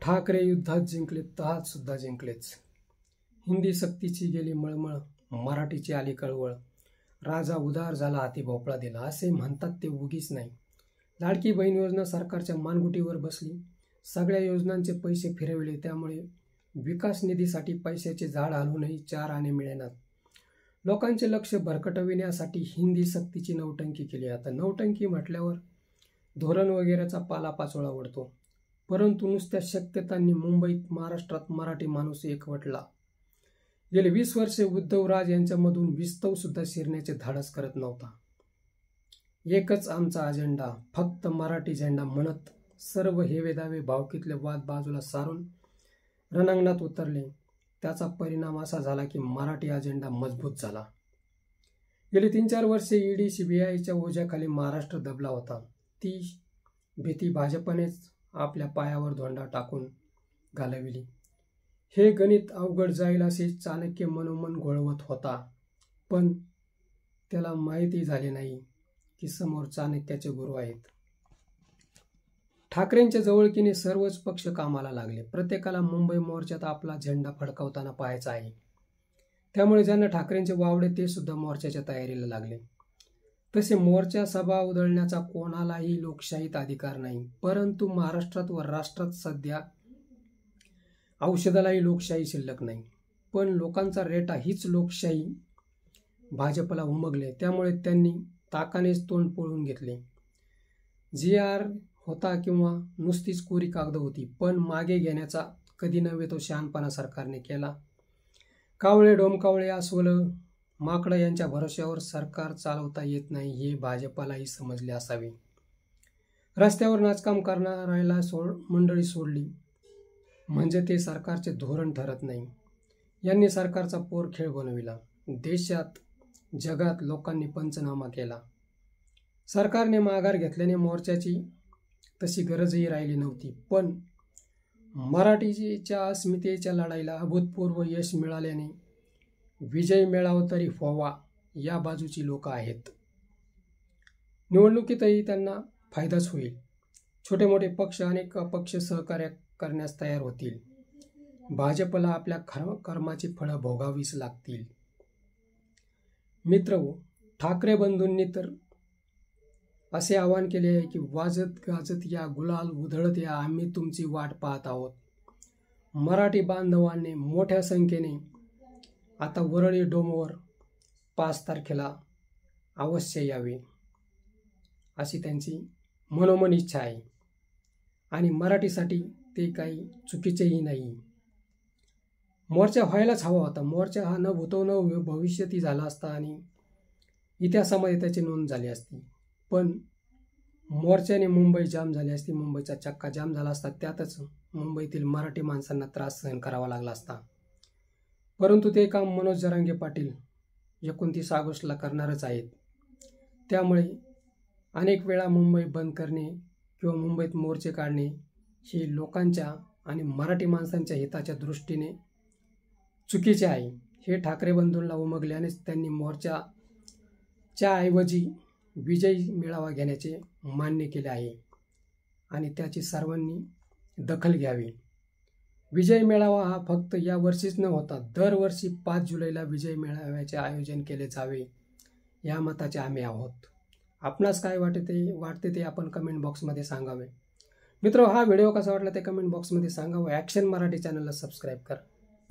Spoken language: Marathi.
ठाकरे युद्धात जिंकले, तहात सुद्धा जिंकलेच. हिंदी सक्तीची गेली मळमळ, मराठीची आली कळवळ. राजा उदार झाला, हाती भोपळा दिला, असे म्हणतात ते उगीच नाही. लाडकी बहीण योजना सरकारच्या मानगुटीवर बसली. सगळ्या योजनांचे पैसे फिरविले. त्यामुळे विकास निधीसाठी पैशाचे झाड हलवूनही 4 आणे मिळेनात. लोकांचे लक्ष भरकटविण्यासाठी हिंदी सक्तीची नौटंकी केली. आता नौटंकी म्हटल्यावर धोरण वगैरेचा पालापाचोळा उडतो. परंतु नुसत्या शक्यतांनी मुंबईत, महाराष्ट्रात मराठी माणूस एकवटला. गेले 20 वर्षे उद्धवराज यांच्यामधून विस्तव सुद्धा शिरण्याचे धाडस करत नव्हता. एकच आमचा अजेंडा, फक्त मराठी झेंडा म्हणत सर्व हेवेदावे, भावकीतले वाद बाजूला सारून रणांगणात उतरले. त्याचा परिणाम असा झाला की मराठी अजेंडा मजबूत झाला. गेली 3-4 वर्षे ईडी, सीबीआयच्या ओझ्याखाली महाराष्ट्र दबला होता. ती भीती भाजपनेच आपल्या पायावर धोंडा टाकून घालविली. हे गणित अवघड जाईल असे चाणक्य मनोमन घोळवत होता. पण त्याला माहिती झाले नाही की समोर चाणक्याचे गुरु आहेत. ठाकरेंच्या जवळकीने सर्वच पक्ष कामाला लागले. प्रत्येकाला मुंबई मोर्चात आपला झेंडा फडकावताना पाहायचा आहे. त्यामुळे ज्यांना ठाकरेंचे वावडे ते सुद्धा मोर्चाच्या तयारीला लागले. तसे मोर्चा सभा उधळण्याचा कोणालाही लोकशाहीत अधिकार नाही. परंतु महाराष्ट्रात व राष्ट्रात सध्या औषधालाही लोकशाही शिल्लक नाही. पण लोकांचा रेटा हीच लोकशाही भाजपला उमगले. त्यामुळे त्यांनी ताकानेच तोंड पोळून घेतले. GR होता किंवा नुसतीच कोरी कागद होती, पण मागे घेण्याचा कधी नव्हे तो शहाणपणा सरकारने केला. कावळे, डोमकावळे, अस्वल, माकडं यांच्या भरोश्यावर सरकार चालवता येत नाही हे भाजपलाही समजले असावे. रस्त्यावर नाचकाम करणाऱ्याला मंडळी सोडली म्हणजे ते सरकारचे धोरण ठरत नाही. यांनी सरकारचा पोरखेळ बनविला. देशात, जगात लोकांनी पंचनामा केला. सरकारने माघार घेतल्याने मोर्चाची तशी गरजही राहिली नव्हती. पण मराठीच्या अस्मितेच्या लढाईला अभूतपूर्व यश मिळाल्याने विजय मिळावा तरी व्हावा या बाजूची लोक आहेत. निवडणुकीतही त्यांना फायदाच होईल. छोटे मोठे पक्ष अनेक अपक्ष सहकार्य करण्यास तयार होतील. भाजपला आपल्या कर्माची फळं भोगावीच लागतील. मित्रहो, ठाकरे बंधूंनी तर असे आवाहन केले आहे की वाजत गाजत या, गुलाल उधळत या, आम्ही तुमची वाट पाहत आहोत. मराठी बांधवांनी मोठ्या संख्येने आता वरळी डोमवर 5 तारखेला अवश्य यावे अशी त्यांची मनोमन इच्छा आहे. आणि मराठीसाठी ते काही चुकीचेही नाही. मोर्चा व्हायलाच हवा होता. मोर्चा हा न भूतो न भविष्यती झाला असता आणि इतिहासामध्ये त्याची नोंद झाली असती. पण मोर्चाने मुंबई जाम झाली असती, मुंबईचा चक्का जाम झाला असता. त्यातच मुंबईतील मराठी माणसांना त्रास सहन करावा लागला असता. परंतु ते काम मनोज जरांगे पाटील 29 ऑगस्टला करणारच आहेत. त्यामुळे अनेक वेळा मुंबई बंद करणे किंवा मुंबईत मोर्चे काढणे हे लोकांच्या आणि मराठी माणसांच्या हिताच्या दृष्टीने चुकीचे आहे. हे ठाकरे बंधूंना उमगल्यानेच त्यांनी मोर्चाच्या ऐवजी विजय मेळावा घेण्याचे मान्य केले आहे आणि त्याची सर्वांनी दखल घ्यावी. विजय मेळावा हा फक्त या वर्षीच न होता दरवर्षी 5 जुलैला विजय मेळाव्याचे आयोजन केले जावे या मताचे आम्ही आहोत. आपणास काय वाटते ते आपण कमेंट बॉक्समध्ये सांगावे. मित्र, हा व्हिडिओ कसा वाटला ते कमेंट बॉक्समध्ये सांगा व ॲक्शन मराठी चॅनलला सबस्क्राईब करा.